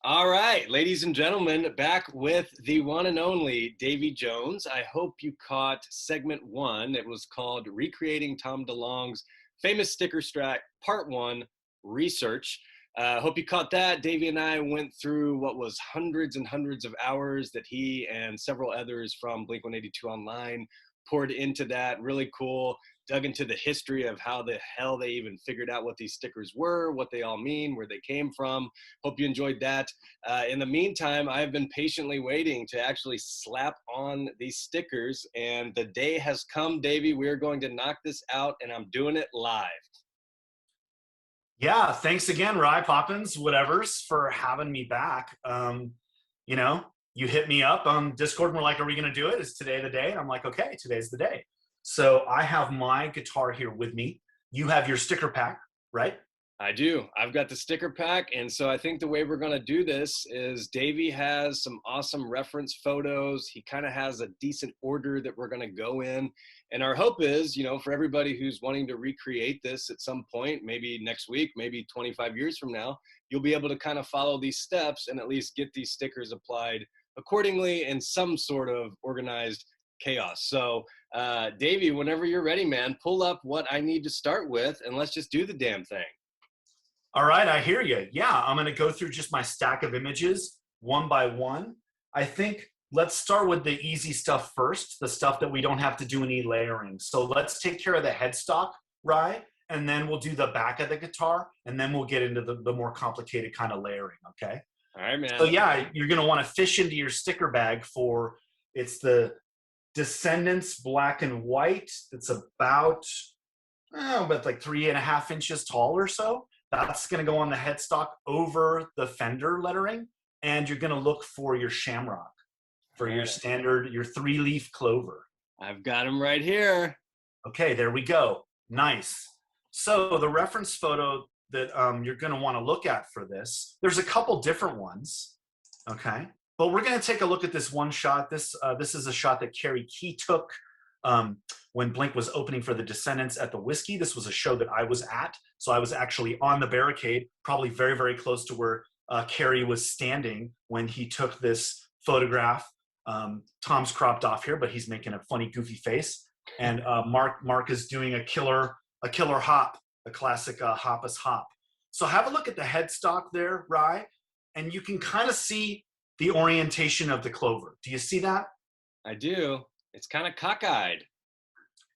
All right, ladies and gentlemen, back with the one and only Davey Jones. I hope you caught segment one. It was called Recreating Tom DeLonge's Famous Sticker Strat, Part 1, Research. Hope you caught that. Davey and I went through what was hundreds and hundreds of hours that he and several others from Blink-182 Online poured into that. Really cool. Dug into the history of how the hell they even figured out what these stickers were, what they all mean, where they came from. Hope you enjoyed that. In the meantime, I've been patiently waiting to actually slap on these stickers, and the day has come, Davey. We're going to knock this out, and I'm doing it live. Yeah, thanks again, Rye Poppins, whatevers, for having me back. You hit me up on Discord and we're like, are we going to do it? Is today the day? And I'm like, okay, today's the day. So I have my guitar here with me. You have your sticker pack, right? I do. I've got the sticker pack. And so I think the way we're going to do this is Davey has some awesome reference photos. He kind of has a decent order that we're going to go in. And our hope is, for everybody who's wanting to recreate this at some point, maybe next week, maybe 25 years from now, you'll be able to kind of follow these steps and at least get these stickers applied accordingly in some sort of organized chaos. So Davey, whenever you're ready, man, pull up what I need to start with and let's just do the damn thing. All right, I hear you. Yeah, I'm going to go through just my stack of images one by one. I think let's start with the easy stuff first, the stuff that we don't have to do any layering. So let's take care of the headstock, right? And then we'll do the back of the guitar, and then we'll get into the more complicated kind of layering, okay? All right, man. So yeah, you're going to want to fish into your sticker bag for, it's the Descendants black and white. It's about like 3.5 inches tall or so. That's going to go on the headstock over the Fender lettering. And you're going to look for your shamrock for your standard, your 3-leaf clover. I've got them right here. Okay, there we go. Nice. So the reference photo that you're going to want to look at for this, there's a couple different ones. Okay. But we're going to take a look at this one shot. This is a shot that Carrie Key took when Blink was opening for the Descendants at the Whiskey. This was a show that I was at. So I was actually on the barricade, probably very, very close to where Carrie was standing when he took this photograph. Tom's cropped off here, but he's making a funny, goofy face. And Mark is doing a killer hop, a classic hop-us hop. So have a look at the headstock there, Rye, and you can kind of see the orientation of the clover. Do you see that? I do. It's kind of cockeyed.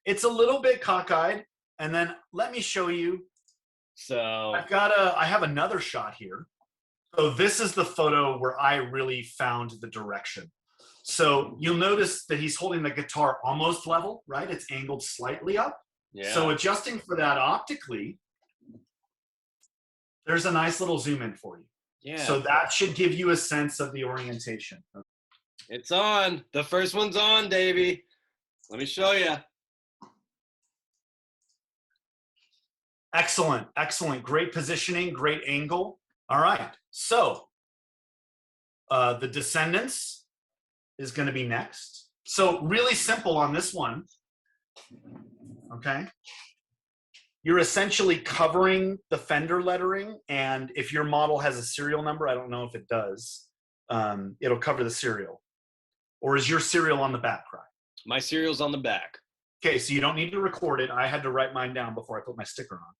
It's a little bit cockeyed. And then let me show you. So I have another shot here. So this is the photo where I really found the direction. So you'll notice that he's holding the guitar almost level, right? It's angled slightly up. Yeah. So adjusting for that optically, there's a nice little zoom in for you. Yeah. So that should give you a sense of the orientation. It's on. The first one's on, Davey. Let me show you. Excellent. Excellent. Great positioning. Great angle. All right. So the Descendants is going to be next. So really simple on this one. Okay. You're essentially covering the Fender lettering, and if your model has a serial number, I don't know if it does, it'll cover the serial. Or is your serial on the back, right? My serial's on the back. Okay, so you don't need to record it. I had to write mine down before I put my sticker on.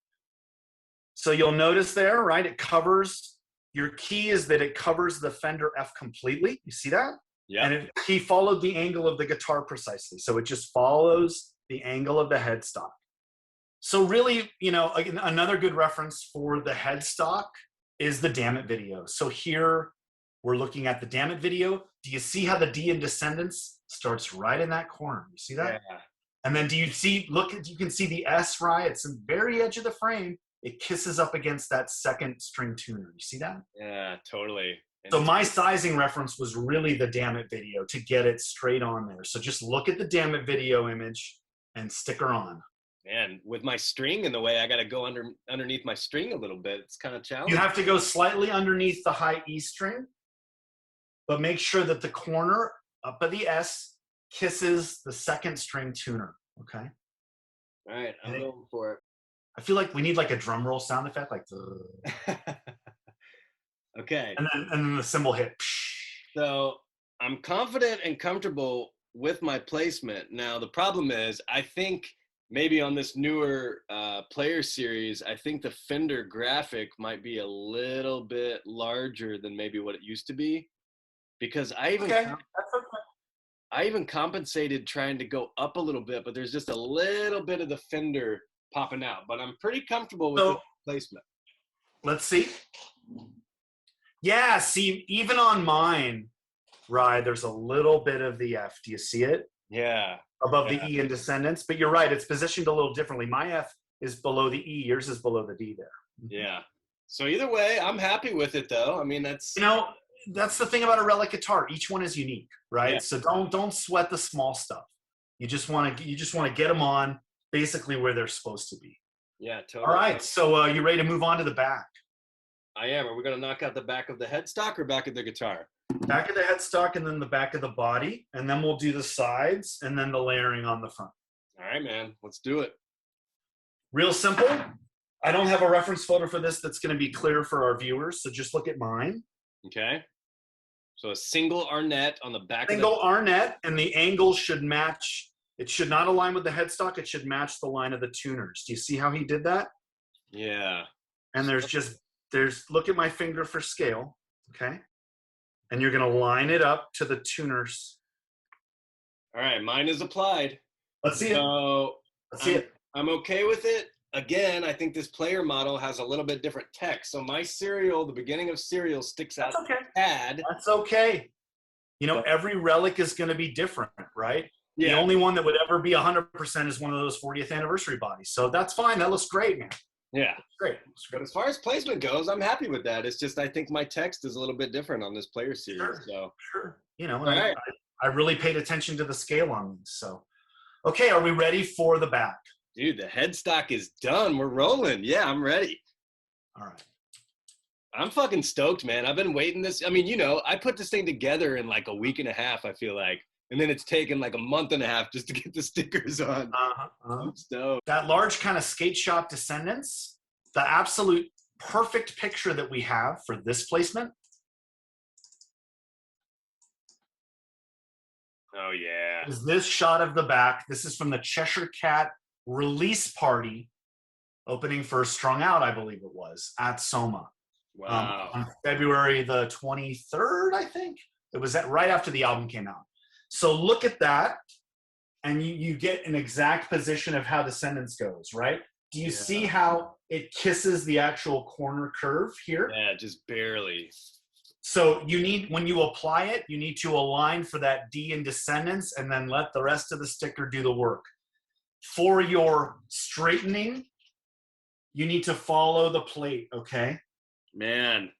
So you'll notice there, right, it covers, your key is that it covers the Fender F completely. You see that? Yeah. And he followed the angle of the guitar precisely. So it just follows the angle of the headstock. So really, another good reference for the headstock is the Damn It video. So here we're looking at the Damn It video. Do you see how the D in Descendants starts right in that corner? You see that? Yeah. And then you can see the S, right? It's the very edge of the frame. It kisses up against that second string tuner. You see that? Yeah, totally. And so my sizing reference was really the Damn It video to get it straight on there. So just look at the Damn It video image and stick her on. Man, with my string in the way, I got to go underneath my string a little bit. It's kind of challenging. You have to go slightly underneath the high E string, but make sure that the corner up of the S kisses the second string tuner, okay? All right, I'm going for it. I feel like we need like a drum roll sound effect, like. Okay. And then the cymbal hit. So I'm confident and comfortable with my placement. Now, the problem is, I think maybe on this newer player series, I think the Fender graphic might be a little bit larger than maybe what it used to be. Because Okay, that's okay. I even compensated trying to go up a little bit, but there's just a little bit of the Fender popping out. But I'm pretty comfortable with the placement. Let's see. Yeah, see, even on mine, Rye, there's a little bit of the F. Do you see it? Yeah. Above the E in Descendants. But you're right, it's positioned a little differently. My F is below the E. Yours is below the D there. Yeah. So either way, I'm happy with it, though. I mean, that's... You know, that's the thing about a relic guitar. Each one is unique, right? Yeah. So don't sweat the small stuff. You just want to get them on basically where they're supposed to be. Yeah, totally. All right, so you ready to move on to the back? I am. Are we going to knock out the back of the headstock or back of the guitar? Back of the headstock and then the back of the body, and then we'll do the sides and then the layering on the front. All right, man. Let's do it. Real simple. I don't have a reference photo for this that's going to be clear for our viewers, so just look at mine. Okay. So a single Arnett on the back Single of the... Arnett, and the angle should match. It should not align with the headstock. It should match the line of the tuners. Do you see how he did that? Yeah. And look at my finger for scale, okay? And you're going to line it up to the tuners. All right, mine is applied. Let's see it. Let's see it. I'm okay with it. Again, I think this player model has a little bit different text. So my serial, the beginning of serial sticks out. That's okay. Pad. That's okay. You know, every relic is going to be different, right? Yeah. The only one that would ever be 100% is one of those 40th anniversary bodies. So that's fine. That looks great, man. Yeah. Great. But as far as placement goes, I'm happy with that. It's just I think my text is a little bit different on this player series. Sure. So Sure. You know, right. I really paid attention to the scale on these. So, okay, are we ready for the back? Dude, the headstock is done. We're rolling. Yeah, I'm ready. All right. I'm fucking stoked, man. I've been waiting this. I mean, you know, I put this thing together in like a week and a half, I feel like. And then it's taken like a month and a half just to get the stickers on. I'm stoked. That large kind of skate shop Descendants, the absolute perfect picture that we have for this placement. Oh, yeah. Is this shot of the back. This is from the Cheshire Cat release party opening for Strung Out, I believe it was, at Soma. Wow. On February the 23rd, I think. It was right after the album came out. So look at that, and you get an exact position of how Descendants goes, right? Do you see how it kisses the actual corner curve here? Yeah, just barely. So when you apply it, you need to align for that D in Descendants and then let the rest of the sticker do the work. For your straightening, you need to follow the plate, okay? Man,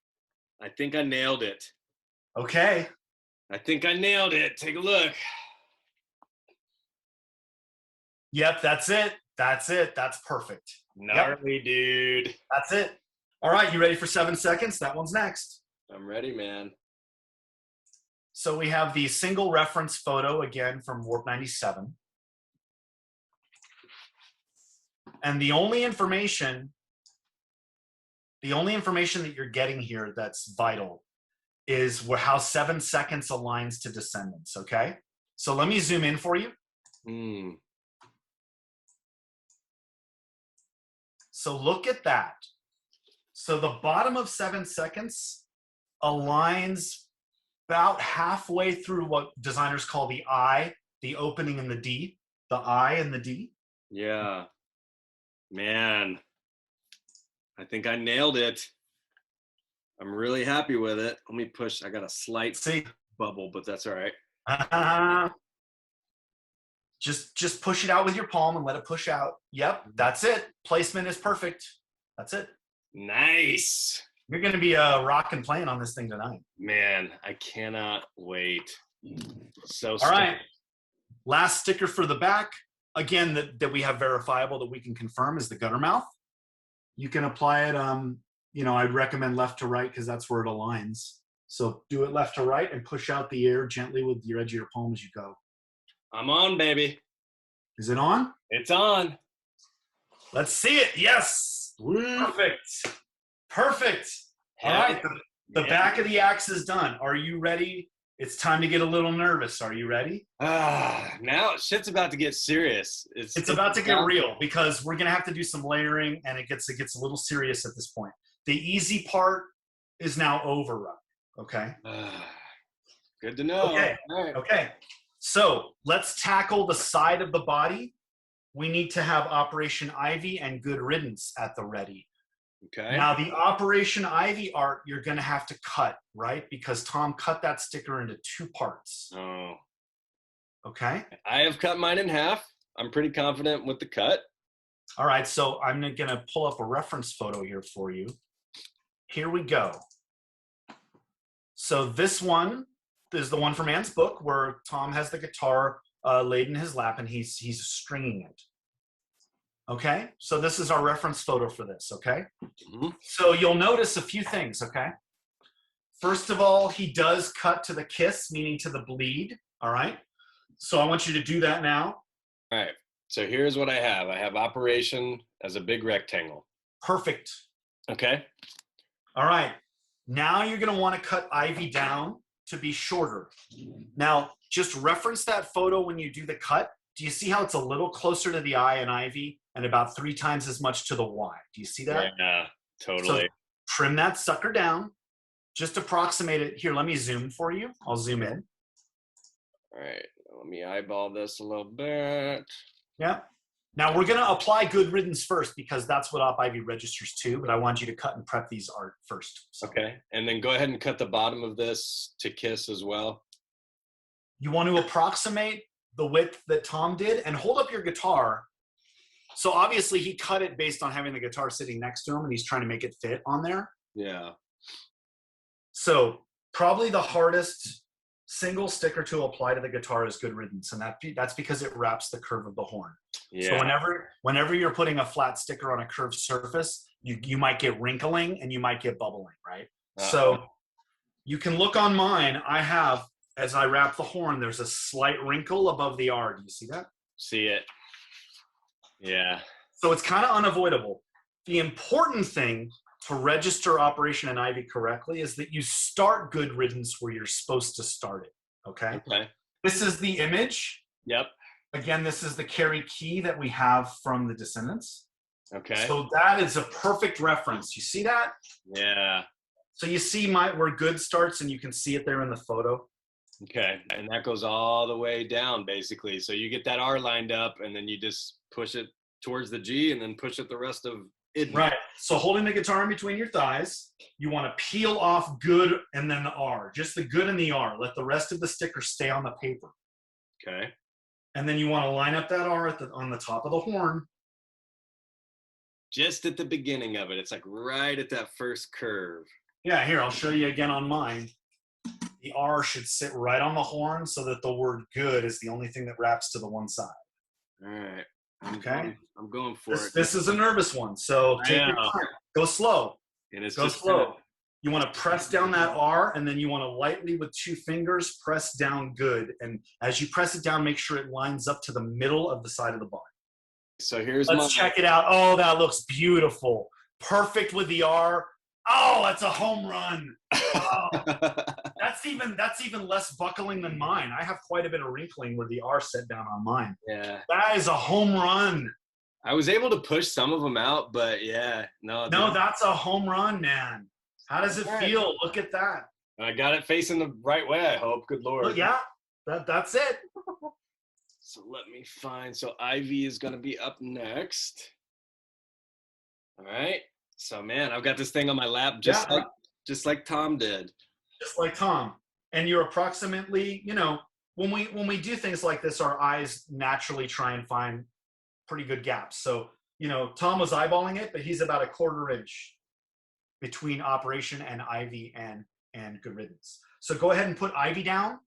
I think I nailed it. Okay. I think I nailed it. Take a look. Yep, that's it. That's it. That's perfect. Gnarly, dude. That's it. All right, you ready for 7 seconds? That one's next. I'm ready, man. So we have the single reference photo again from Warp 97. And the only information that you're getting here that's vital is how 7 seconds aligns to Descendants, okay? So let me zoom in for you. So look at that. So the bottom of 7 seconds aligns about halfway through what designers call the I, the opening in the D, the I and the D. Yeah. Man, I think I nailed it. I'm really happy with it. Let me push. I got a slight bubble, but that's all right. Just push it out with your palm and let it push out. Yep, that's it. Placement is perfect. That's it. Nice. You're going to be rocking playing on this thing tonight. Man, I cannot wait. So all right. Last sticker for the back. Again, that we have verifiable that we can confirm is the gutter mouth. You can apply it, you know, I'd recommend left to right because that's where it aligns. So do it left to right and push out the air gently with your edge of your palm as you go. I'm on, baby. Is it on? It's on. Let's see it. Yes. Woo. Perfect. Perfect. All right. The back of the axe is done. Are you ready? It's time to get a little nervous. Are you ready? Now shit's about to get serious. It's about to get real because we're gonna have to do some layering, and it gets a little serious at this point. The easy part is now over, Rob. Okay. Good to know. Okay. Right. Okay. So let's tackle the side of the body. We need to have Operation Ivy and Good Riddance at the ready. Okay. Now the Operation Ivy art, you're going to have to cut, right? Because Tom cut that sticker into 2 parts. Oh. Okay. I have cut mine in half. I'm pretty confident with the cut. All right. So I'm going to pull up a reference photo here for you. Here we go. So this one is the one from Anne's book where Tom has the guitar laid in his lap and he's stringing it. Okay, so this is our reference photo for this, okay? Mm-hmm. So you'll notice a few things, okay? First of all, he does cut to the kiss, meaning to the bleed, all right? So I want you to do that now. All right, so here's what I have. I have Operation as a big rectangle. Perfect. Okay. All right, now you're gonna wanna cut Ivy down to be shorter. Now, just reference that photo when you do the cut. Do you see how it's a little closer to the eye in Ivy and about 3 times as much to the Y? Do you see that? Yeah, totally. So trim that sucker down. Just approximate it. Here, let me zoom for you. I'll zoom in. All right, let me eyeball this a little bit. Yeah. Now we're gonna apply Good Riddance first because that's what Op Ivy registers to, but I want you to cut and prep these art first. So. Okay, and then go ahead and cut the bottom of this to kiss as well. You want to approximate the width that Tom did and hold up your guitar. So obviously he cut it based on having the guitar sitting next to him and he's trying to make it fit on there. Yeah. So probably the hardest single sticker to apply to the guitar is Good Riddance, and that's because it wraps the curve of the horn. Yeah. So whenever you're putting a flat sticker on a curved surface, you might get wrinkling and you might get bubbling, right? So you can look on mine. I have, as I wrap the horn, there's a slight wrinkle above the R. Do you see that? See it. Yeah. So it's kind of unavoidable. The important thing to register Operation and Ivy correctly is that you start Good Riddance where you're supposed to start it, okay? Okay. This is the image. Yep. Again, this is the carry key that we have from the Descendants. Okay. So that is a perfect reference. You see that? Yeah. So you see where Good starts and you can see it there in the photo. Okay. And that goes all the way down basically. So you get that R lined up and then you just push it towards the G and then push it the rest of it. Right. So holding the guitar in between your thighs, you want to peel off Good and then the R. Just the Good and the R. Let the rest of the sticker stay on the paper. Okay. And then you want to line up that R on the top of the horn. Just at the beginning of it. It's like right at that first curve. Yeah, here, I'll show you again on mine. The R should sit right on the horn so that the word Good is the only thing that wraps to the one side. All right. Okay. I'm going for it. This is a nervous one, so take your time. Go slow. And it's Go just slow. You want to press down that R, and then you want to lightly, with 2 fingers, press down Good. And as you press it down, make sure it lines up to the middle of the side of the body. So here's Let's check it out. Oh, that looks beautiful. Perfect with the R. Oh, that's a home run. Oh, that's even less buckling than mine. I have quite a bit of wrinkling where the R set down on mine. Yeah. That is a home run. I was able to push some of them out, but yeah, no. That's a home run, man. How does it feel? Look at that. I got it facing the right way, I hope. Good Lord. Look, yeah, that's it. So let me find. So Ivy is going to be up next. All right. So, man, I've got this thing on my lap just like Tom did. Just like Tom. And you're approximately, when we do things like this, our eyes naturally try and find pretty good gaps. So, Tom was eyeballing it, but he's about a 1/4 inch between Operation and Ivy and Good Riddance. So go ahead and put Ivy down.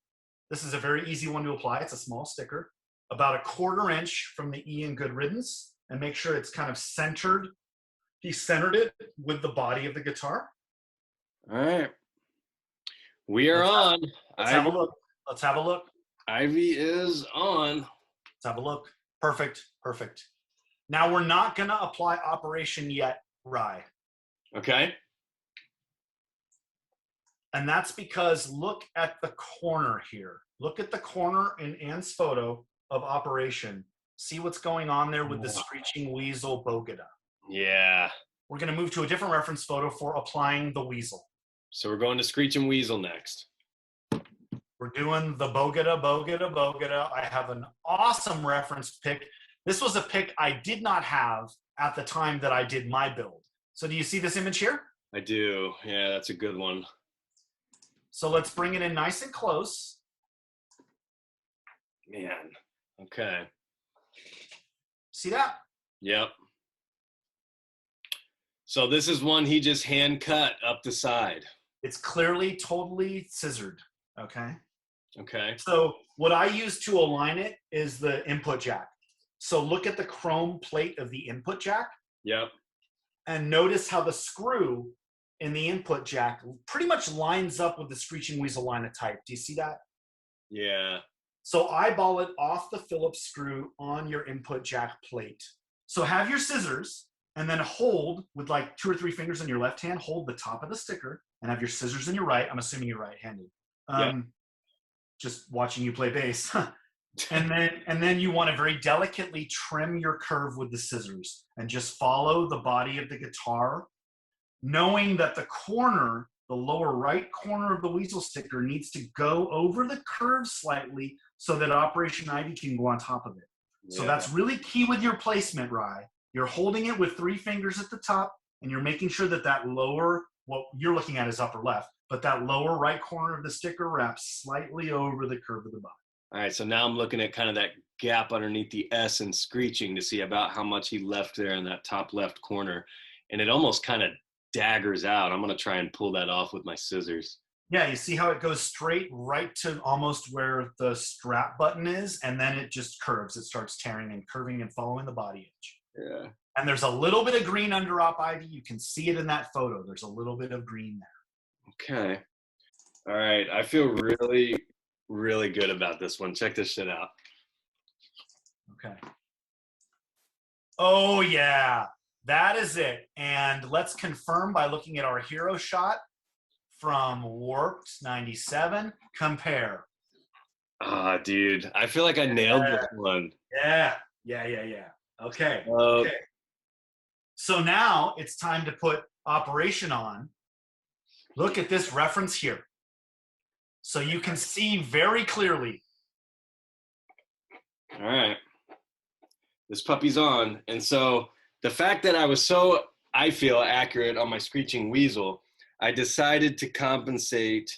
This is a very easy one to apply. It's a small sticker. About a 1/4 inch from the E in Good Riddance, and make sure it's kind of centered. He centered it with the body of the guitar. All right. We are on. Let's have a look. Let's have a look. Ivy is on. Let's have a look. Perfect. Perfect. Now we're not going to apply Operation yet, Rye. Okay. And that's because look at the corner here. Look at the corner in Ann's photo of operation. See what's going on there with the Screeching Weasel Bogota. Yeah. We're going to move to a different reference photo for applying the Weasel. So we're going to Screeching Weasel next. We're doing the Bogota, Bogota, Bogota. I have an awesome reference pick. This was a pick I did not have at the time that I did my build. So do you see this image here? I do. Yeah, that's a good one. So let's bring it in nice and close. Man. Okay. See that? Yep. So this is one he just hand cut up the side. It's clearly totally scissored. Okay. Okay. So what I use to align it is the input jack. So look at the chrome plate of the input jack. Yep. And notice how the screw in the input jack pretty much lines up with the Screeching Weasel line of type. Do you see that? Yeah. So eyeball it off the Phillips screw on your input jack plate. So have your scissors and then hold with like 2 or 3 fingers in your left hand, hold the top of the sticker and have your scissors in your right. I'm assuming you're right-handed. Just watching you play bass. and then you want to very delicately trim your curve with the scissors and just follow the body of the guitar, knowing that the corner, the lower right corner of the Weasel sticker needs to go over the curve slightly so that Operation Ivy can go on top of it. Yeah. So that's really key with your placement, Rye. You're holding it with 3 fingers at the top and you're making sure that that lower, what you're looking at is upper left, but that lower right corner of the sticker wraps slightly over the curve of the body. All right, so now I'm looking at kind of that gap underneath the S in Screeching to see about how much he left there in that top left corner. And it almost kind of daggers out. I'm going to try and pull that off with my scissors. Yeah, you see how it goes straight right to almost where the Strat button is, and then it just curves. It starts tearing and curving and following the body edge. Yeah. And there's a little bit of green under Op Ivy. You can see it in that photo. There's a little bit of green there. Okay. All right. I feel really, really good about this one. Check this shit out. Okay. Oh, yeah. That is it. And let's confirm by looking at our hero shot from Warped 97. Compare. Ah, dude. I feel like I nailed this one. Yeah. Okay. Okay. So now it's time to put Operation on. Look at this reference here. So you can see very clearly. All right. This puppy's on. And so the fact that I was so, I feel, accurate on my Screeching Weasel, I decided to compensate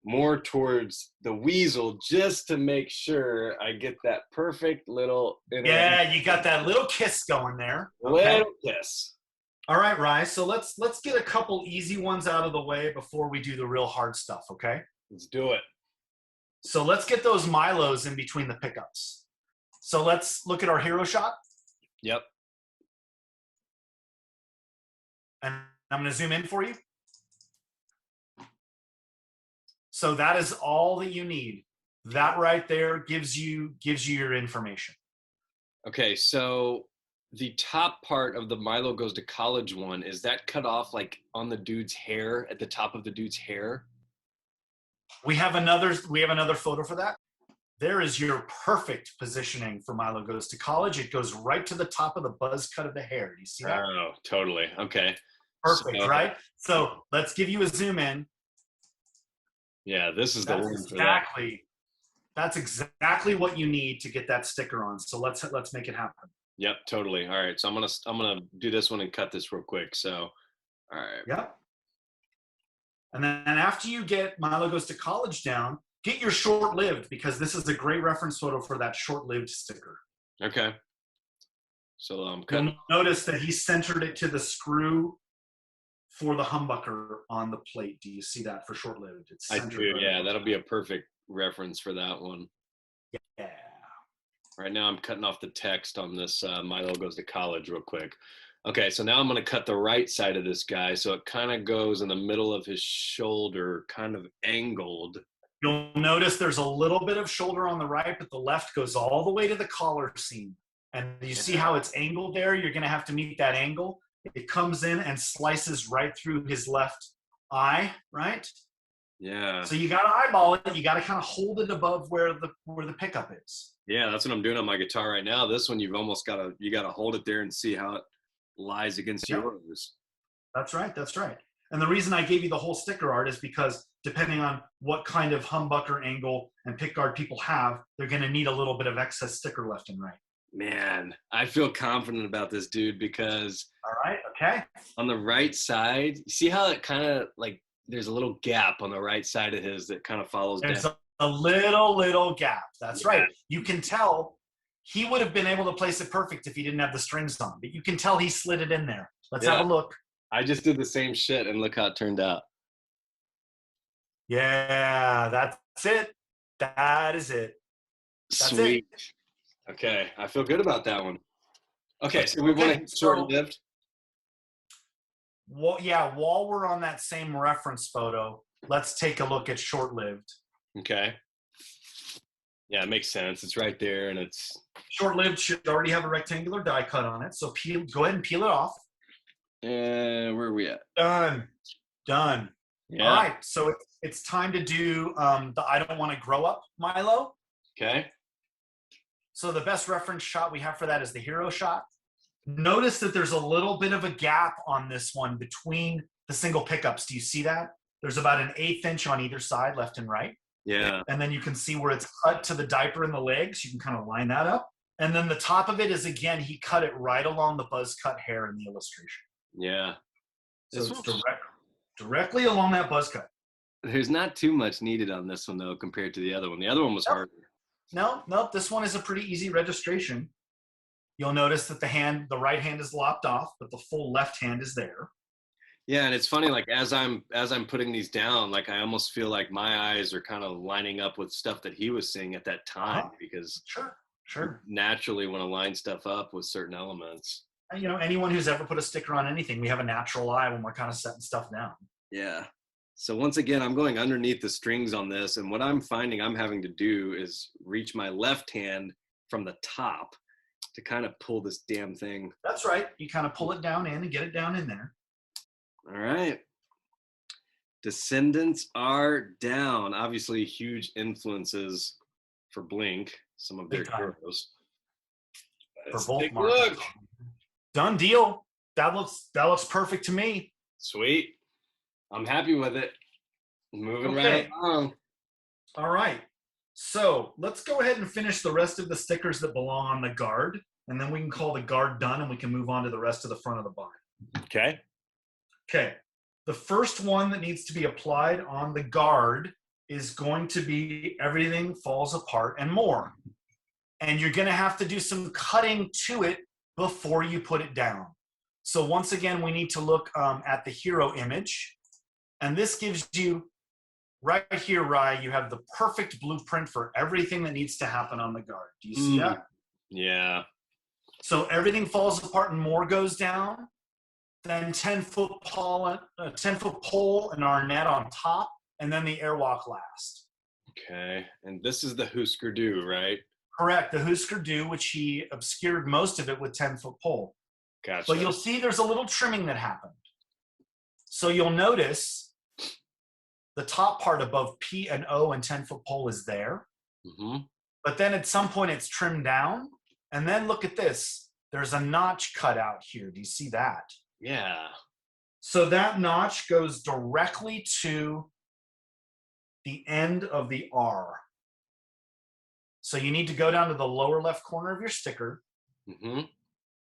more towards the Weasel just to make sure I get that perfect little... Yeah, you got that little kiss going there. Okay. Little kiss. All right, Rye. So let's get a couple easy ones out of the way before we do the real hard stuff, okay? Let's do it. So let's get those Milos in between the pickups. So let's look at our hero shot. Yep. And I'm going to zoom in for you. So that is all that you need. That right there gives you your information. Okay, so the top part of the Milo Goes to College one, is that cut off like on the dude's hair, at the top of the dude's hair? We have another photo for that. There is your perfect positioning for Milo Goes to College. It goes right to the top of the buzz cut of the hair. Do you see that? Oh, totally. Okay. Perfect, so, right? So let's give you a zoom in. Yeah, this is the one for that. That's exactly what you need to get that sticker on. So let's make it happen. Yep, totally. All right, so I'm gonna do this one and cut this real quick. So, all right. Yep. And then after you get Milo Goes to College down, get your short-lived, because this is a great reference photo for that short-lived sticker. Okay. So you'll notice that he centered it to the screw for the humbucker on the plate. Do you see that for short-lived? It's I do. Yeah, that'll be a perfect reference for that one. Yeah. Right now I'm cutting off the text on this Milo Goes to College real quick. Okay, so now I'm going to cut the right side of this guy so it kind of goes in the middle of his shoulder, kind of angled. You'll notice there's a little bit of shoulder on the right, but the left goes all the way to the collar seam. And you see how it's angled there? You're going to have to meet that angle. It comes in and slices right through his left eye, right? Yeah. So you got to eyeball it. You got to kind of hold it above where the pickup is. Yeah, that's what I'm doing on my guitar right now. This one, you've almost got to hold it there and see how it lies against Yep. yours. That's right. That's right. And the reason I gave you the whole sticker art is because depending on what kind of humbucker angle and pickguard people have, they're going to need a little bit of excess sticker left and right. Man, I feel confident about this, dude, because All right. Okay. on the right side, you see how it kind of like there's a little gap on the right side of his that kind of follows There's down. a little gap. That's right. You can tell he would have been able to place it perfect if he didn't have the strings on, but you can tell he slid it in there. Let's have a look. I just did the same shit and look how it turned out. Yeah, that's it. That is it. That's Sweet. it. Okay, I feel good about that one. Okay, so we want to hit short-lived. Well, yeah, while we're on that same reference photo, let's take a look at short-lived. Okay. Yeah, it makes sense. It's right there, and it's... Short-lived should already have a rectangular die cut on it, so go ahead and peel it off. And where are we at? Done. Yeah. All right, so it's time to do the I don't want to grow up Milo. Okay. So the best reference shot we have for that is the hero shot. Notice that there's a little bit of a gap on this one between the single pickups. Do you see that? There's about an 1/8 inch on either side, left and right. Yeah. And then you can see where it's cut to the diaper and the legs. You can kind of line that up. And then the top of it is, again, he cut it right along the buzz cut hair in the illustration. Yeah. So it's directly along that buzz cut. There's not too much needed on this one, though, compared to the other one. The other one was harder. No, this one is a pretty easy registration. You'll notice that the right hand is lopped off, but the full left hand is there. Yeah, and it's funny, like as I'm putting these down, like I almost feel like my eyes are kind of lining up with stuff that he was seeing at that time, because Sure. Naturally want to line stuff up with certain elements. You know, anyone who's ever put a sticker on anything, we have a natural eye when we're kind of setting stuff down. Yeah. So once again, I'm going underneath the strings on this, and what I'm finding I'm having to do is reach my left hand from the top to kind of pull this damn thing. That's right. You kind of pull it down in and get it down in there. All right. Descendants are down. Obviously, huge influences for Blink, some of their heroes. For both markets. Done deal. That looks perfect to me. Sweet. I'm happy with it. Moving right along. All right. So let's go ahead and finish the rest of the stickers that belong on the guard, and then we can call the guard done, and we can move on to the rest of the front of the body. Okay. Okay. The first one that needs to be applied on the guard is going to be Everything Falls Apart and More. And you're going to have to do some cutting to it before you put it down. So once again, we need to look at the hero image. And this gives you, right here, Rye, you have the perfect blueprint for everything that needs to happen on the guard. Do you see that? Yeah. So Everything Falls Apart and More goes down. Then 10-foot pole and Arnett on top, and then the airwalk last. Okay. And this is the Husker Du, right? Correct. The Husker Du, which he obscured most of it with 10-foot pole. Gotcha. But you'll see there's a little trimming that happened. So you'll notice the top part above P and O and 10-foot pole is there. Mm-hmm. But then at some point it's trimmed down. And then look at this. There's a notch cut out here. Do you see that? Yeah. So that notch goes directly to the end of the R. So you need to go down to the lower left corner of your sticker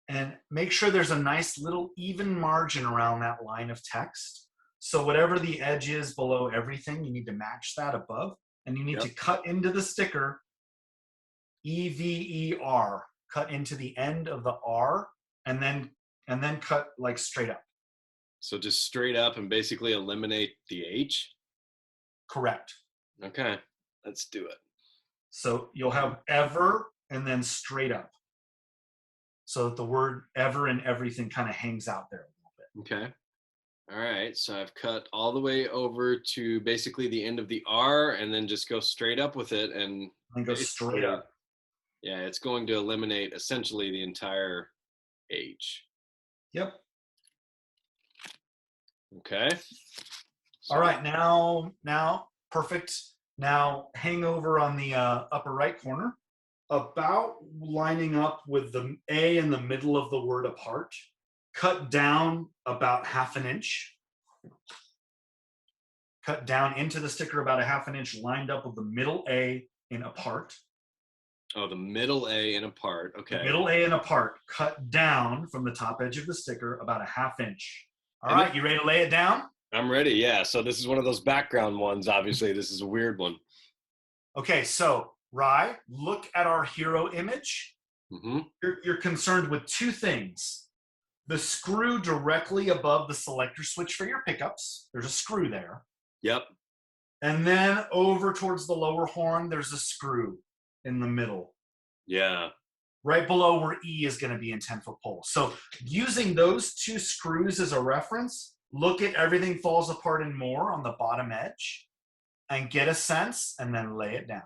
and make sure there's a nice little even margin around that line of text. So whatever the edge is below everything, you need to match that above, and you need to cut into the sticker EVER, cut into the end of the R, and then cut like straight up. So just straight up and basically eliminate the H? Correct. Okay, let's do it. So you'll have ever and then straight up. So that the word ever and everything kind of hangs out there a little bit. Okay. All right, so I've cut all the way over to basically the end of the R, and then just go straight up with it and go straight up. Yeah, it's going to eliminate essentially the entire H. Yep. Okay. All right, now, perfect. Now hang over on the upper right corner, about lining up with the A in the middle of the word apart. Cut down about 1/2 inch. Cut down into the sticker about 1/2 inch, lined up with the middle A in apart. Oh, the middle A and apart. Okay. The middle A and apart. Cut down from the top edge of the sticker about 1/2 inch. All And right, you ready to lay it down? I'm ready. Yeah. So this is one of those background ones. Obviously, this is a weird one. Okay, so Rye, look at our hero image. Mm-hmm. You're concerned with two things. The screw directly above the selector switch for your pickups. There's a screw there. Yep. And then over towards the lower horn, there's a screw in the middle. Yeah. Right below where E is going to be in 10-foot pole. So using those two screws as a reference, look at everything falls apart and more on the bottom edge and get a sense and then lay it down.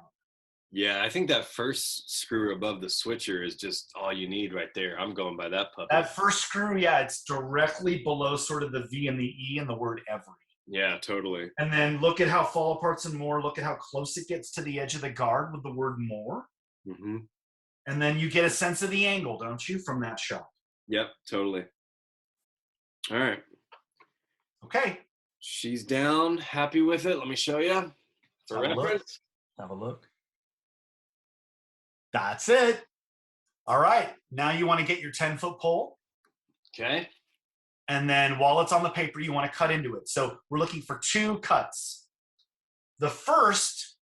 Yeah, I think that first screw above the switcher is just all you need right there. I'm going by that puppy. That first screw, yeah, it's directly below sort of the V and the E and the word every. Yeah, totally. And then look at how fall aparts and more. Look at how close it gets to the edge of the guard with the word more. Mm-hmm. And then you get a sense of the angle, don't you, from that shot? Yep, totally. All right. Okay. She's down. Happy with it. Let me show you. For reference. Have a look. That's it. All right. Now you want to get your 10-foot pole. Okay. And then while it's on the paper, you want to cut into it. So we're looking for 2 cuts. The first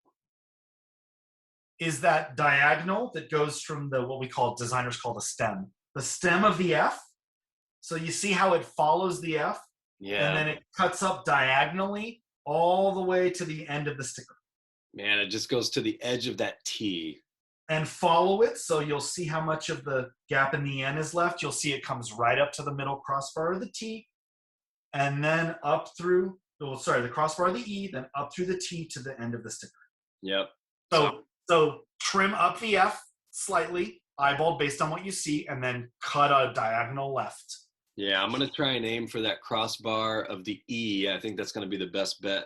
is that diagonal that goes from the, what we call, designers call the stem of the F. So you see how it follows the F? Yeah. And then it cuts up diagonally all the way to the end of the sticker. Man, it just goes to the edge of that T. And follow it, so you'll see how much of the gap in the N is left. You'll see it comes right up to the middle crossbar of the T, and then up through, the crossbar of the E, then up through the T to the end of the sticker. Yep. So trim up the F slightly, eyeballed based on what you see, and then cut a diagonal left. Yeah, I'm going to try and aim for that crossbar of the E. I think that's going to be the best bet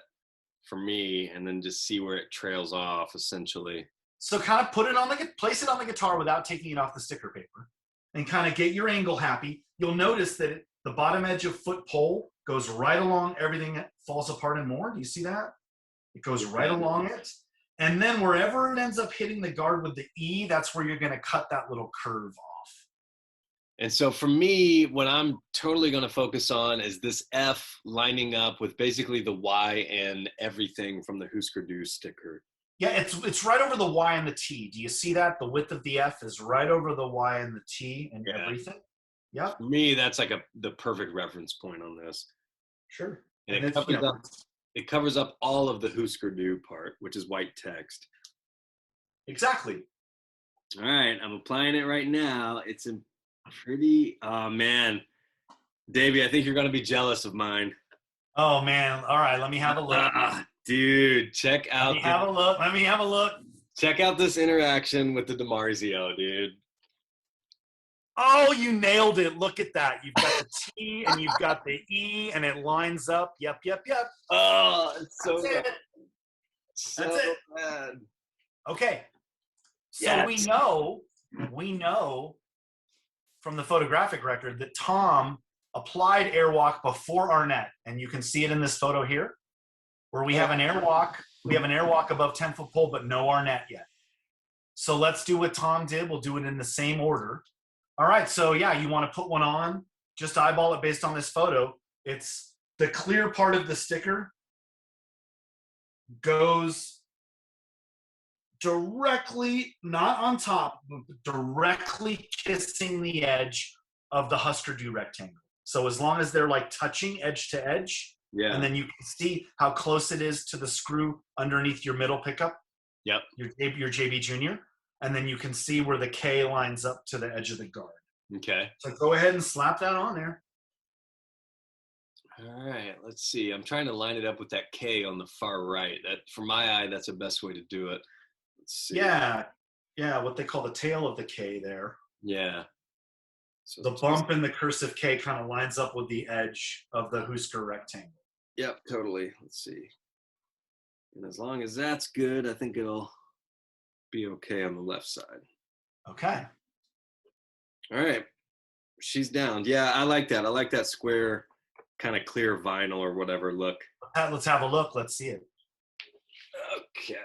for me, and then just see where it trails off, essentially. So kind of place it on the guitar without taking it off the sticker paper and kind of get your angle happy. You'll notice that the bottom edge of foot pole goes right along everything that falls apart and more. Do you see that? It goes right along it. And then wherever it ends up hitting the guard with the E, that's where you're going to cut that little curve off. And so for me, what I'm totally going to focus on is this F lining up with basically the Y and everything from the Husker Du sticker. Yeah, it's right over the Y and the T. Do you see that? The width of the F is right over the Y and the T and everything. Yep. For me, that's like the perfect reference point on this. Sure. And it covers up all of the Husker Du part, which is white text. Exactly. All right, I'm applying it right now. It's a pretty, oh man. Davey, I think you're going to be jealous of mine. Oh man. All right, let me have a look. Dude, check out. Let me have a look. Check out this interaction with the DiMarzio, dude. Oh, you nailed it. Look at that. You've got the T and you've got the E and it lines up. Yep. Oh, it's so bad. So bad. Okay. So yes. we know from the photographic record that Tom applied airwalk before Arnett. And you can see it in this photo here, where we have an airwalk. We have an airwalk above 10-foot pole, but no Arnett yet. So let's do what Tom did. We'll do it in the same order. All right, so yeah, you want to put one on. Just eyeball it based on this photo. It's the clear part of the sticker goes directly, not on top, but directly kissing the edge of the Husker Du rectangle. So as long as they're like touching edge to edge, yeah. And then you can see how close it is to the screw underneath your middle pickup. Yep. Your JB Junior. And then you can see where the K lines up to the edge of the guard. Okay. So go ahead and slap that on there. All right, let's see. I'm trying to line it up with that K on the far right. That, for my eye, that's the best way to do it. Let's see. Yeah, what they call the tail of the K there. Yeah. So the bump in the cursive K kind of lines up with the edge of the Husker rectangle. Yep, totally. Let's see. And as long as that's good, I think it'll be okay on the left side. Okay. All right. She's down. Yeah, I like that. I like that square, kind of clear vinyl or whatever look. Let's have a look. Let's see it. Okay.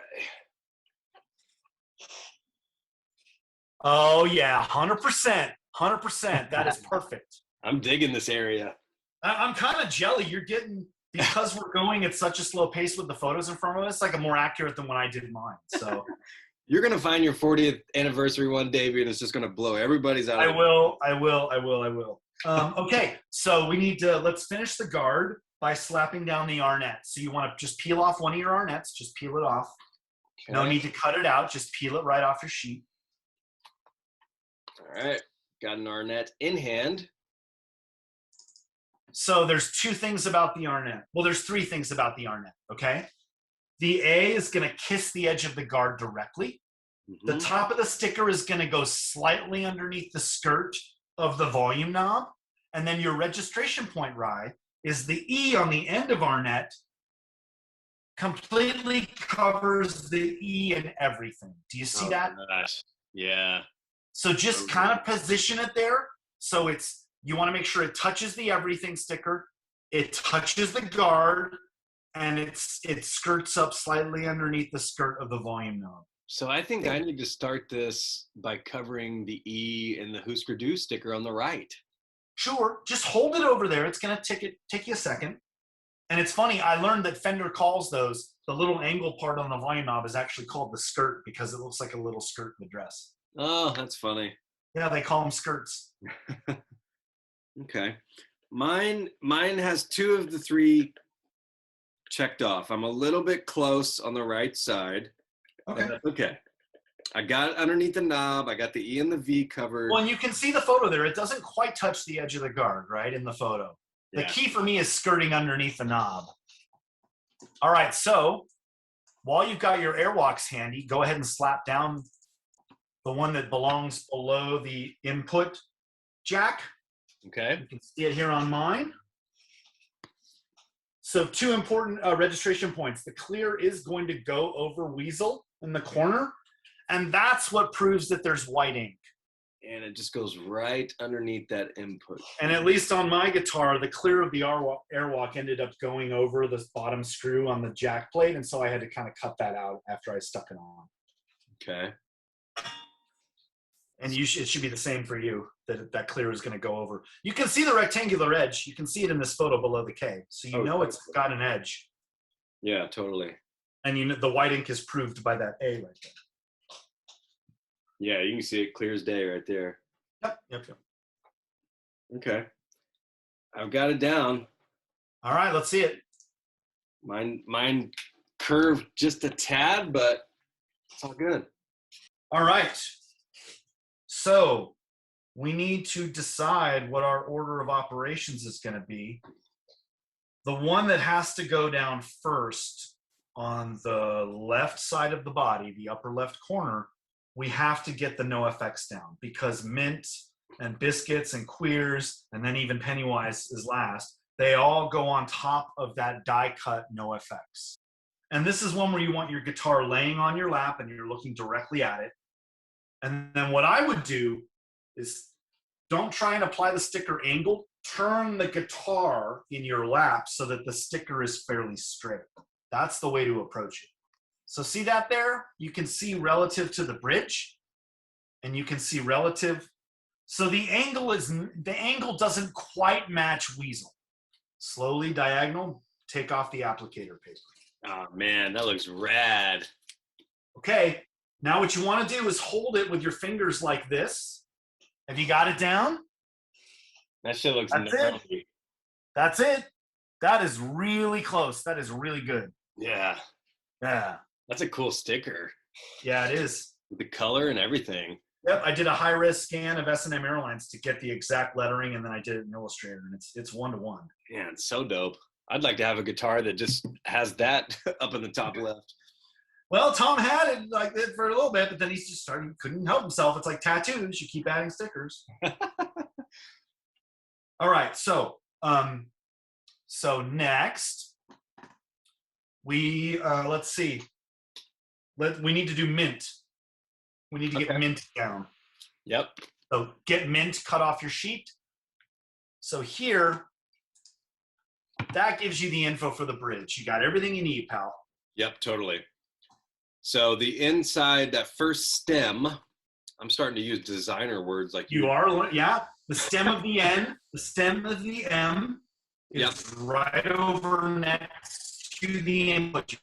Oh yeah, 100%. 100%. That is perfect. I'm digging this area. I'm kind of jelly. You're getting, because we're going at such a slow pace with the photos in front of us, like a more accurate than when I did mine. So you're gonna find your 40th anniversary one, Davey, and it's just gonna blow everybody's out. I will. Okay, so we need to, let's finish the guard by slapping down the arnett. So you want to just peel off one of your arnets, just peel it off. Okay. No need to cut it out, just peel it right off your sheet. All right, got an arnett in hand. So there's two things about the arnett. Well, there's three things about the arnett, okay? The A is gonna kiss the edge of the guard directly. Mm-hmm. The top of the sticker is gonna go slightly underneath the skirt of the volume knob. And then your registration point rye is the E on the end of arnett, completely covers the E and everything. Do you see that? Gosh. Yeah. So just kind of position it there. So it's, you want to make sure it touches the everything sticker, it touches the guard, and it skirts up slightly underneath the skirt of the volume knob. So I think I need to start this by covering the E and the Husker Du sticker on the right. Sure, just hold it over there. It's gonna take you a second. And it's funny, I learned that Fender calls those, the little angle part on the volume knob is actually called the skirt because it looks like a little skirt in the dress. Oh, that's funny. Yeah, they call them skirts. Okay. Mine has two of the three checked off. I'm a little bit close on the right side. Okay. Okay. I got it underneath the knob. I got the E and the V covered. Well, and you can see the photo there. It doesn't quite touch the edge of the guard, right, in the photo. The key for me is skirting underneath the knob. All right, so while you've got your airwalks handy, go ahead and slap down the one that belongs below the input jack. Okay. You can see it here on mine. So two important registration points. The clear is going to go over Weasel in the corner, and that's what proves that there's white ink. And it just goes right underneath that input. And at least on my guitar, the clear of the airwalk ended up going over the bottom screw on the jack plate, and so I had to kind of cut that out after I stuck it on. Okay. And it should be the same for you, that clear is going to go over. You can see the rectangular edge. You can see it in this photo below the K. So you know it's got an edge. Yeah, totally. And you know the white ink is proved by that A right there. Yeah, you can see it clear as day right there. Yep. Okay. I've got it down. All right, let's see it. Mine curved just a tad, but it's all good. All right. So we need to decide what our order of operations is going to be. The one that has to go down first on the left side of the body, the upper left corner, we have to get the no effects down because Mint and Biscuits and Queers and then even Pennywise is last. They all go on top of that die cut no effects. And this is one where you want your guitar laying on your lap and you're looking directly at it. And then what I would do is don't try and apply the sticker angled. Turn the guitar in your lap so that the sticker is fairly straight. That's the way to approach it. So see that there? You can see relative to the bridge, and you can see relative. So the angle doesn't quite match Weasel. Slowly diagonal, take off the applicator paper. Oh man, that looks rad. Okay, now what you want to do is hold it with your fingers like this. Have you got it down? That shit looks nice. That's it. That is really close. That is really good. Yeah. Yeah. That's a cool sticker. Yeah, it is. With the color and everything. Yep, I did a high-res scan of S&M Airlines to get the exact lettering, and then I did it in Illustrator, and it's one-to-one. Yeah, it's so dope. I'd like to have a guitar that just has that up in the top left. Well, Tom had it like that for a little bit, but then he just couldn't help himself. It's like tattoos. You keep adding stickers. All right, so next, let's see. We need to do mint. We need to get mint down. Yep. So get mint, cut off your sheet. So here, that gives you the info for the bridge. You got everything you need, pal. Yep, totally. So the inside, that first stem, I'm starting to use designer words like you are. Yeah, the stem of the N, the stem of the M is right over next to the input.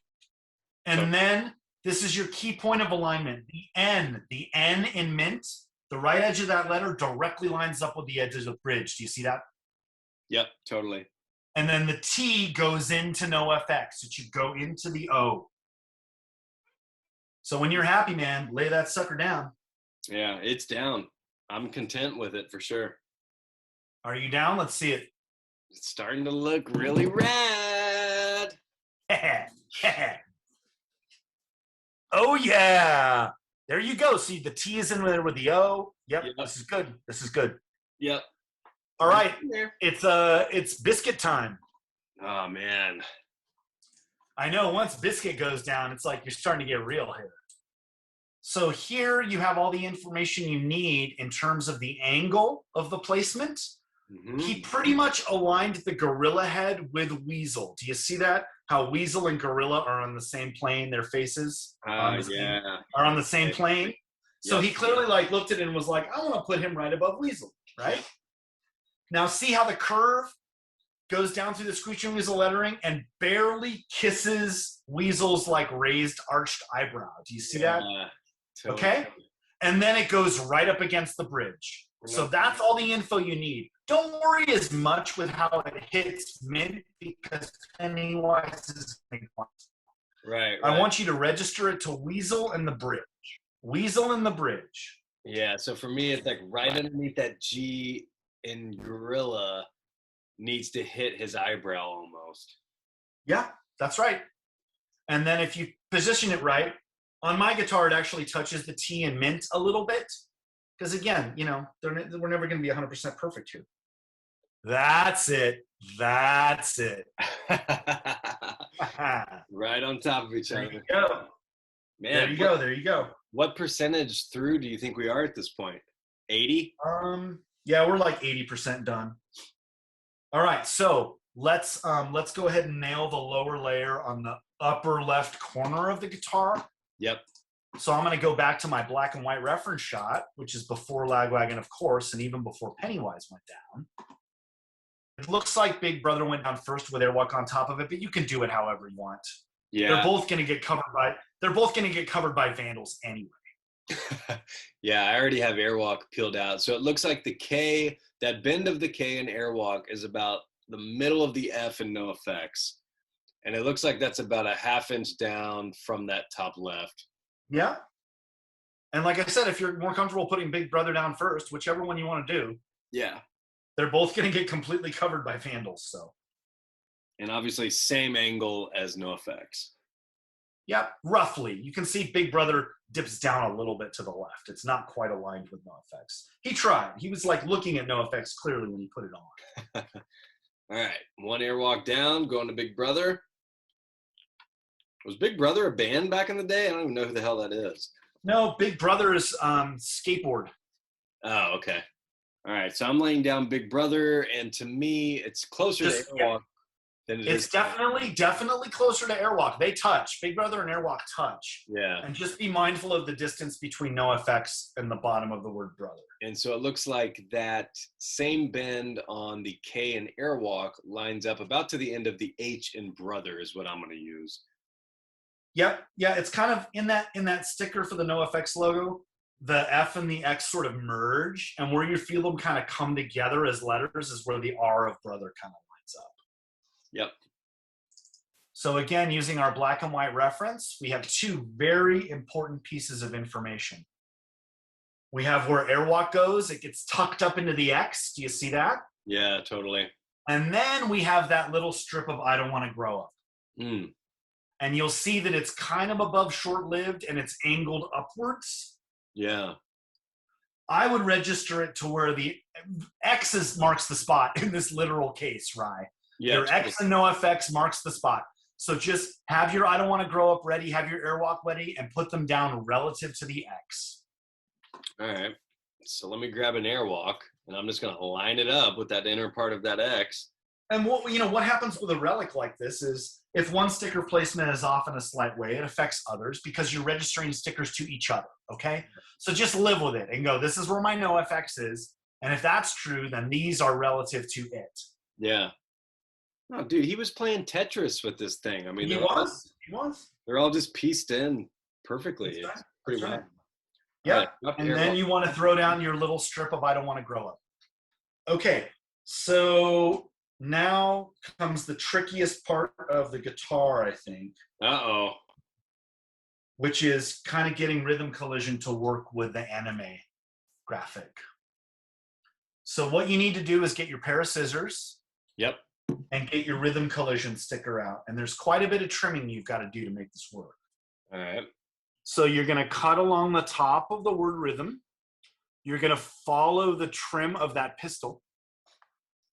And then this is your key point of alignment. The N in mint, the right edge of that letter directly lines up with the edge of the bridge. Do you see that? Yep, totally. And then the T goes into no FX. It should go into the O. So when you're happy, man, lay that sucker down. Yeah, it's down. I'm content with it for sure. Are you down? Let's see it. It's starting to look really rad. Oh, yeah. There you go. See, the T is in there with the O. Yep. This is good. This is good. Yep. All right. It's biscuit time. Oh, man. I know once biscuit goes down, it's like you're starting to get real here. So here you have all the information you need in terms of the angle of the placement. Mm-hmm. He pretty much aligned the gorilla head with Weasel. Do you see that? How Weasel and gorilla are on the same plane, their faces are on the same plane. So he clearly looked at it and was like, I want to put him right above Weasel, right? Now see how the curve goes down through the Screeching Weasel lettering and barely kisses Weasel's raised arched eyebrow. Do you see that? Totally. Okay. And then it goes right up against the bridge. So that's all the info you need. Don't worry as much with how it hits mint because Pennywise is right. I want you to register it to Weasel and the bridge. Weasel and the bridge. Yeah. So for me, it's right underneath that G in gorilla. Needs to hit his eyebrow almost. Yeah, that's right. And then if you position it right, on my guitar, it actually touches the T in mint a little bit. Because again, we're never going to be 100% perfect here. That's it. That's it. Right on top of each other. There you go. Man, there you go. There you go. What percentage through do you think we are at this point? 80? Yeah, we're 80% done. All right, so let's go ahead and nail the lower layer on the upper left corner of the guitar. Yep. So I'm going to go back to my black and white reference shot, which is before Lagwagon, of course, and even before Pennywise went down. It looks like Big Brother went down first with Airwalk on top of it, but you can do it however you want. Yeah. They're both going to get covered by Vandals anyway. Yeah, I already have Airwalk peeled out. So it looks like the K, that bend of the K in Airwalk is about the middle of the F in No Effects. And it looks like that's about a ½ inch down from that top left. Yeah. And like I said, if you're more comfortable putting Big Brother down first, whichever one you want to do. Yeah. They're both going to get completely covered by Vandals, so. And obviously same angle as No Effects. Yeah, roughly. You can see Big Brother dips down a little bit to the left. It's not quite aligned with No Effects. He tried. He was looking at No Effects clearly when he put it on. All right, one Airwalk down, going to Big Brother. Was Big Brother a band back in the day? I don't even know who the hell that is. No, Big Brother is skateboard. Oh, okay. All right, so I'm laying down Big Brother, and to me, it's closer to Airwalk than it is. It's definitely closer to Airwalk. They touch. Big Brother and Airwalk touch. Yeah. And just be mindful of the distance between No Effects and the bottom of the word brother. And so it looks like that same bend on the K in Airwalk lines up about to the end of the H in Brother is what I'm going to use. Yep. Yeah, it's kind of in that sticker for the No Effects logo. The F and the X sort of merge, and where you feel them kind of come together as letters is where the R of Brother kind of lines up. Yep. So again, using our black and white reference, we have two very important pieces of information. We have where Airwalk goes. It gets tucked up into the X. Do you see that? Yeah, totally. And then we have that little strip of I don't want to grow up. Mm. And you'll see that it's kind of above short-lived and it's angled upwards. Yeah. I would register it to where the X marks the spot in this literal case, Rye. Yeah, your X and No Effects marks the spot. So just have your I don't want to grow up ready, have your airwalk ready, and put them down relative to the X. All right. So let me grab an airwalk, and I'm just going to line it up with that inner part of that X. And what happens with a relic like this is if one sticker placement is off in a slight way, it affects others because you're registering stickers to each other, okay? So just live with it and go, this is where my NoFX is. And if that's true, then these are relative to it. Yeah. Oh, dude, he was playing Tetris with this thing. I mean, He was. They're all just pieced in perfectly. That's right. It's pretty That's much. right. Yeah. Right, And then you want to throw down your little strip of I don't want to grow up. Okay. So now comes the trickiest part of the guitar, I think. Uh-oh. Which is kind of getting Rhythm Collision to work with the anime graphic. So what you need to do is get your pair of scissors. Yep. And get your Rhythm Collision sticker out. And there's quite a bit of trimming you've got to do to make this work. All right. So you're going to cut along the top of the word rhythm. You're going to follow the trim of that pistol.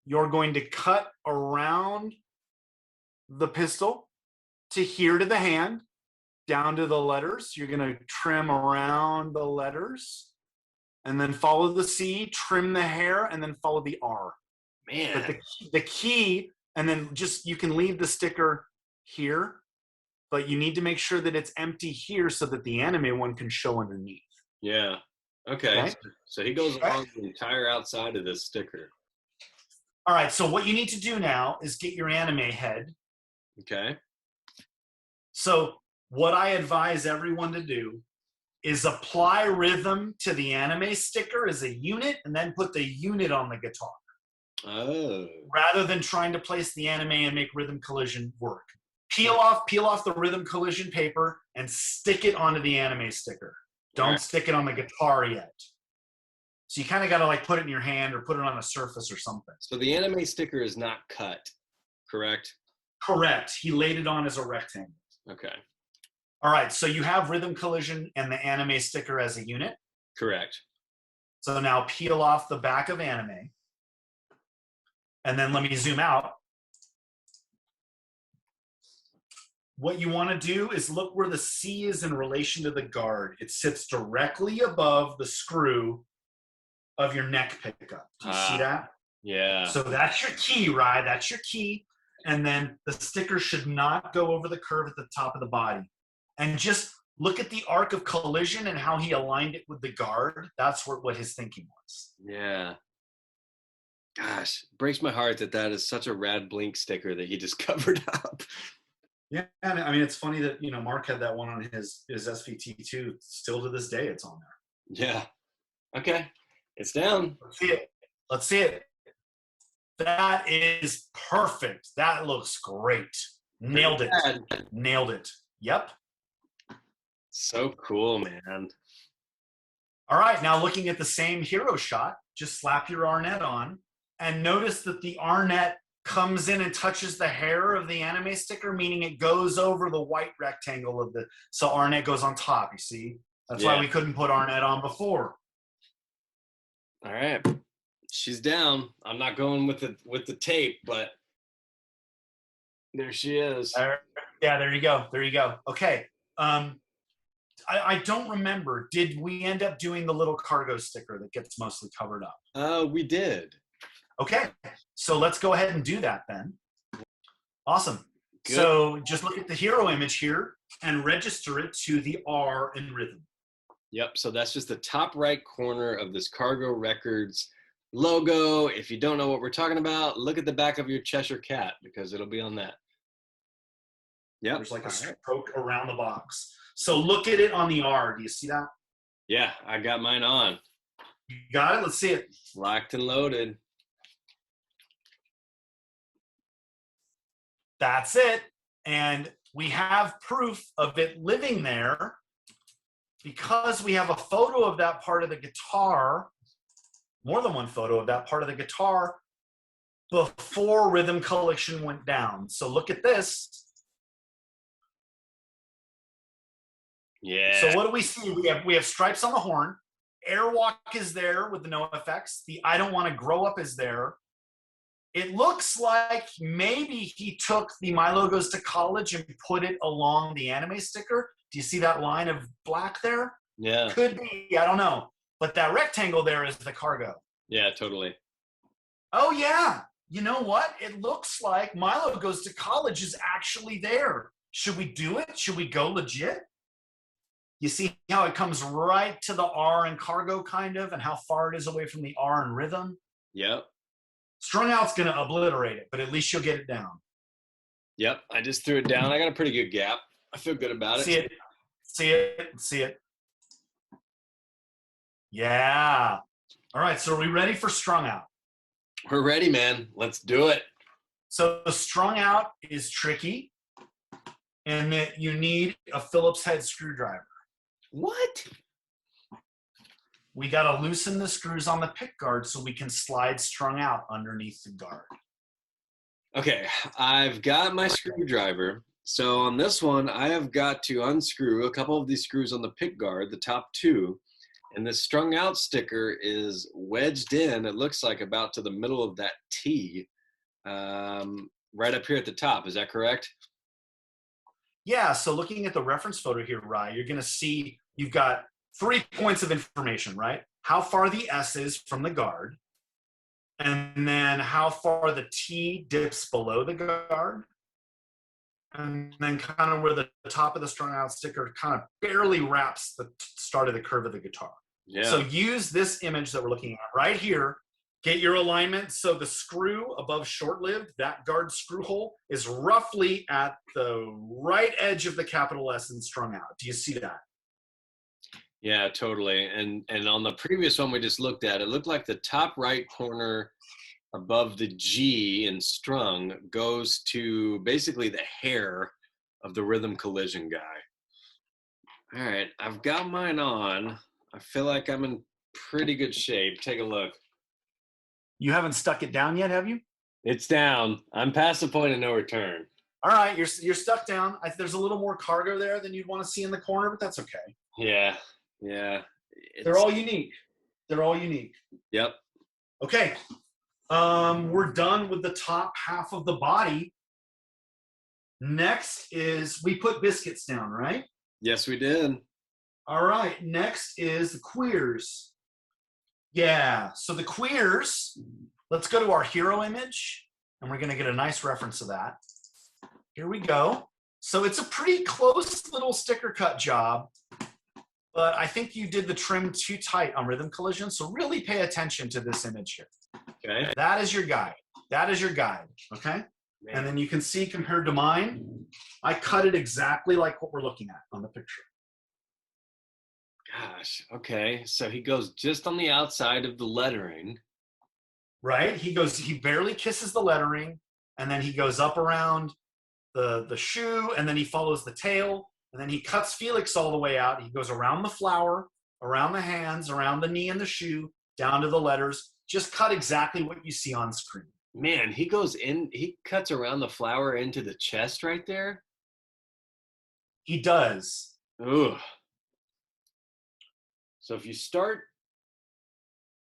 You're going to cut around the pistol to here to the hand, down to the letters. You're going to trim around the letters and then follow the C, trim the hair, and then follow the R. Man. But the key, and then just you can leave the sticker here, but you need to make sure that it's empty here so that the anime one can show underneath. Yeah. Okay. So he goes along the entire outside of this sticker. All right. So what you need to do now is get your anime head. Okay. So what I advise everyone to do is apply rhythm to the anime sticker as a unit and then put the unit on the guitar. Oh. Rather than trying to place the anime and make Rhythm Collision work. Peel off the Rhythm Collision paper and stick it onto the anime sticker. Don't stick it on the guitar yet. So you kind of got to like put it in your hand or put it on a surface or something. So the anime sticker is not cut, correct? Correct. He laid it on as a rectangle. Okay. All right. So you have Rhythm Collision and the anime sticker as a unit. Correct. So now peel off the back of anime. And then let me zoom out. What you want to do is look where the C is in relation to the guard. It sits directly above the screw of your neck pickup. Do you see that? Yeah. So that's your key, right? That's your key. And then the sticker should not go over the curve at the top of the body. And just look at the arc of collision and how he aligned it with the guard. That's what his thinking was. Yeah. Gosh, it breaks my heart that is such a rad Blink sticker that he just covered up. Yeah, I mean, it's funny that, Mark had that one on his SVT2. Still to this day, it's on there. Yeah. Okay. It's down. Let's see it. That is perfect. That looks great. Nailed it. Nailed it. Yep. So cool, man. All right, now looking at the same hero shot, just slap your Arnett on and notice that the Arnett comes in and touches the hair of the anime sticker, meaning it goes over the white rectangle of so Arnett goes on top, you see? That's why we couldn't put Arnett on before. All right. She's down. I'm not going with the tape, but there she is. Yeah, there you go. There you go. Okay. I don't remember. Did we end up doing the little cargo sticker that gets mostly covered up? We did. Okay. So let's go ahead and do that then. Awesome. Good. So just look at the hero image here and register it to the R in rhythm. Yep. So that's just the top right corner of this Cargo Records logo. If you don't know what we're talking about, look at the back of your Cheshire Cat because it'll be on that. Yep. There's like a stroke around the box. So look at it on the R. Do you see that? Yeah, I got mine on. You got it? Let's see it. Locked and loaded. That's it. And we have proof of it living there because we have a photo of that part of the guitar, more than one photo of that part of the guitar before Rhythm Collision went down. So look at this. Yeah. So what do we see? We have stripes on the horn. Airwalk is there with the NoFX. The I don't want to grow up is there. It looks like maybe he took the My Low Goes to College and put it along the anime sticker. Do you see that line of black there? Yeah. Could be, I don't know. But that rectangle there is the cargo. Yeah, totally. Oh, yeah. You know what? It looks like My Low Goes to College is actually there. Should we do it? Should we go legit? You see how it comes right to the R and cargo, kind of, and how far it is away from the R and rhythm? Yep. Strung Out's going to obliterate it, but at least you'll get it down. Yep. I just threw it down. I got a pretty good gap. I feel good about it. See it. See it. See it. Yeah. All right. So are we ready for Strung Out? We're ready, man. Let's do it. So Strung Out is tricky, and that you need a Phillips head screwdriver. What? We got to loosen the screws on the pickguard so we can slide Strung Out underneath the guard. Okay, I've got my screwdriver. So on this one, I have got to unscrew a couple of these screws on the pickguard, the top two, and the Strung Out sticker is wedged in, it looks like about to the middle of that T, right up here at the top. Is that correct? Yeah, so looking at the reference photo here, Rye, you're going to see you've got 3 points of information, right? How far the S is from the guard, and then how far the T dips below the guard, and then kind of where the top of the Strung Out sticker kind of barely wraps the start of the curve of the guitar. Yeah. So use this image that we're looking at right here. Get your alignment so the screw above short-lived, that guard screw hole, is roughly at the right edge of the capital S and Strung Out. Do you see that? Yeah, totally. And on the previous one we just looked at, it looked like the top right corner above the G in strung goes to basically the hair of the rhythm collision guy. All right, I've got mine on. I feel like I'm in pretty good shape. Take a look. You haven't stuck it down yet, have you? It's down. I'm past the point of no return. All right, you're stuck down. There's a little more cargo there than you'd want to see in the corner, but that's okay. Yeah. They're all unique. They're all unique. Yep. Okay. We're done with the top half of the body. Next is, we put biscuits down, right? Yes, we did. All right. Next is the queers. Yeah. So the queers, let's go to our hero image, and we're going to get a nice reference of that. Here we go. So it's a pretty close little sticker cut job, but I think you did the trim too tight on rhythm collision. So really pay attention to this image here. Okay. That is your guide. That is your guide. Okay. Man. And then you can see compared to mine, I cut it exactly like what we're looking at on the picture. Gosh. Okay. So he goes just on the outside of the lettering. Right. He barely kisses the lettering, and then he goes up around the shoe, and then he follows the tail, and then he cuts Felix all the way out. He goes around the flower, around the hands, around the knee and the shoe, down to the letters. Just cut exactly what you see on screen. Man, he goes in, he cuts around the flower into the chest right there. He does. Ooh. So if you start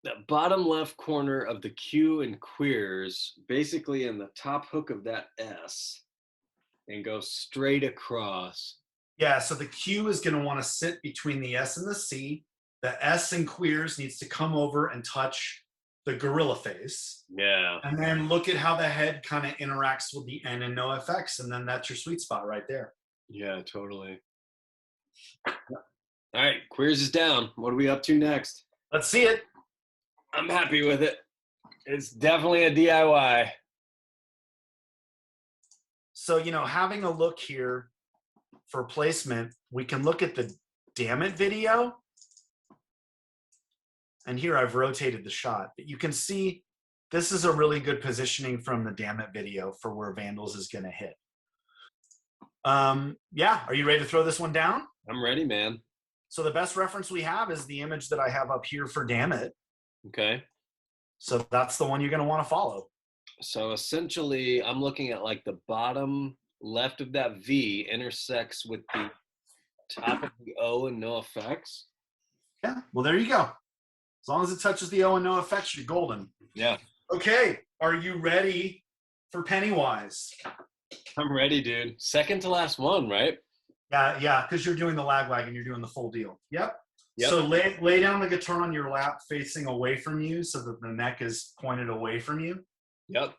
the bottom left corner of the Q and queers, basically in the top hook of that S, and go straight across. Yeah, so the Q is going to want to sit between the S and the C. The S in queers needs to come over and touch the gorilla face. Yeah. And then look at how the head kind of interacts with the N and no FX, and then that's your sweet spot right there. Yeah, totally. All right, queers is down. What are we up to next? Let's see it. I'm happy with it. It's definitely a DIY. So, having a look here for placement, we can look at the Damn It video. And here I've rotated the shot. But you can see this is a really good positioning from the Damn It video for where Vandals is going to hit. Yeah, are you ready to throw this one down? I'm ready, man. So the best reference we have is the image that I have up here for Damn It. Okay. So that's the one you're going to want to follow. So essentially, I'm looking at like the bottom left of that V intersects with the top of the O and no effects. Yeah, well, there you go. As long as it touches the O and no effects, you're golden. Yeah. Okay, are you ready for Pennywise? I'm ready, dude. Second to last one, right? Yeah, because you're doing the lag wagon, you're doing the full deal. Yep. Yep. So lay down the guitar on your lap facing away from you so that the neck is pointed away from you. Yep.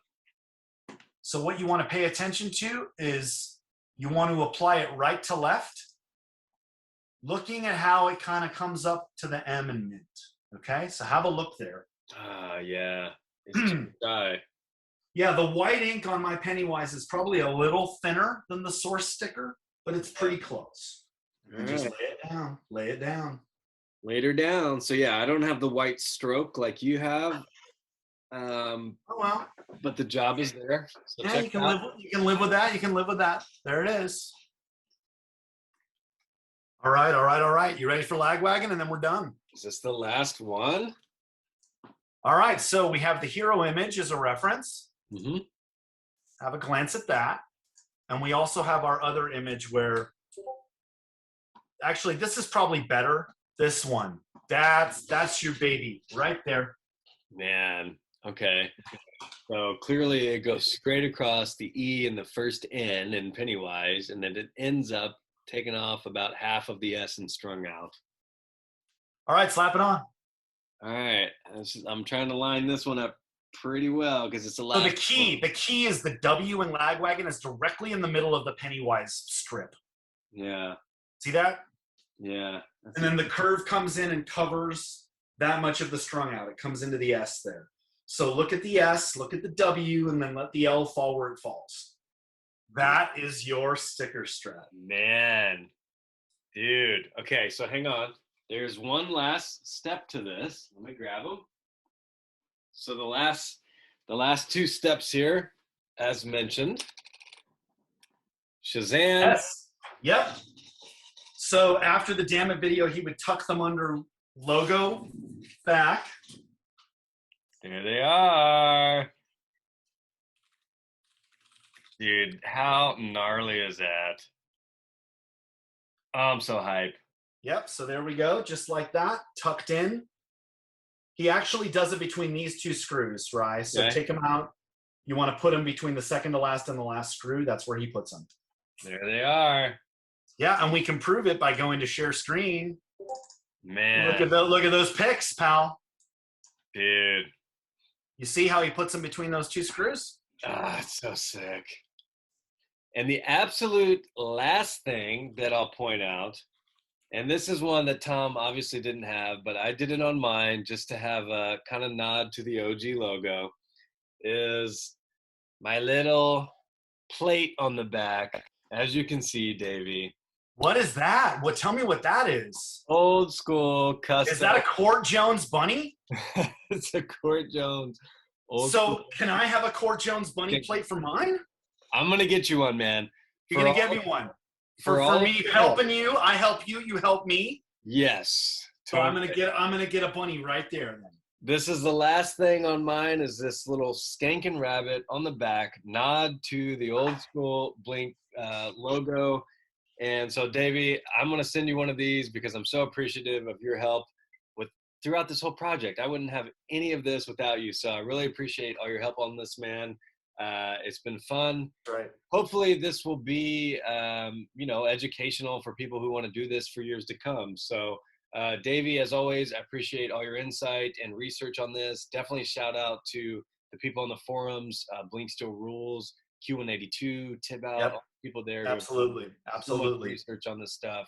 So what you want to pay attention to is you want to apply it right to left, looking at how it kind of comes up to the M and mint. Okay, so have a look there. Yeah. It's too dry. Yeah, the white ink on my Pennywise is probably a little thinner than the source sticker, but it's pretty close. And just lay it down, lay it down. Later down. So yeah, I don't have the white stroke like you have. Oh well. But the job is there. So Yeah, check you can it out. you can live with that. You can live with that. There it is. All right. You ready for Lagwagon? And then we're done. Is this the last one? All right, so we have the hero image as a reference. Mm-hmm. Have a glance at that. And we also have our other image where, actually, this is probably better. This one. That's your baby right there. Man, okay. So clearly it goes straight across the E and the first N in Pennywise, and then it ends up taking off about half of the S and strung out. All right, slap it on. All right. I'm trying to line this one up pretty well because it's a lot. So the key is the W in Lagwagon is directly in the middle of the Pennywise strip. Yeah. See that? Yeah. And then the curve comes in and covers that much of the strung out. It comes into the S there. So look at the S, look at the W, and then let the L fall where it falls. That is your sticker strat. Man. Dude. Okay, so hang on. There's one last step to this. Let me grab them. So the last two steps here, as mentioned. Shazam. Yes. Yep. So after the Damn It video, he would tuck them under logo back. There they are. Dude, how gnarly is that? Oh, I'm so hype. Yep, so there we go, just like that, tucked in. He actually does it between these two screws, right? So take them out. You want to put them between the second to last and the last screw. That's where he puts them. There they are. Yeah, and we can prove it by going to share screen. Man. Look at those pics, pal. Dude. You see how he puts them between those two screws? Ah, it's so sick. And the absolute last thing that I'll point out, and this is one that Tom obviously didn't have, but I did it on mine just to have a kind of nod to the OG logo, is my little plate on the back. As you can see, Davey. What is that? Tell me what that is. Old school custom. Is that a Court Jones bunny? It's a Court Jones. Can I have a Court Jones bunny plate for mine? I'm going to get you one, man. You're going to get me one. For me helping you, I help you, you help me. Yes. Totally. So I'm gonna get a bunny right there then. This is the last thing on mine, is this little skanking rabbit on the back, nod to the old school Blink logo. And so, Davey, I'm going to send you one of these because I'm so appreciative of your help throughout this whole project. I wouldn't have any of this without you. So I really appreciate all your help on this, man. It's been fun. Right. Hopefully this will be, educational for people who want to do this for years to come. So, Davey, as always, I appreciate all your insight and research on this. Definitely shout out to the people on the forums, blinkstillrules, Q182, Thibaut, all the people there. Absolutely. Research on this stuff.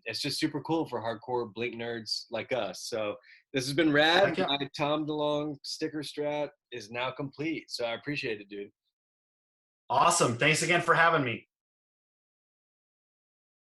It's just super cool for hardcore Blink nerds like us. So this has been rad. My Tom DeLonge sticker strat is now complete. So I appreciate it, dude. Awesome. Thanks again for having me.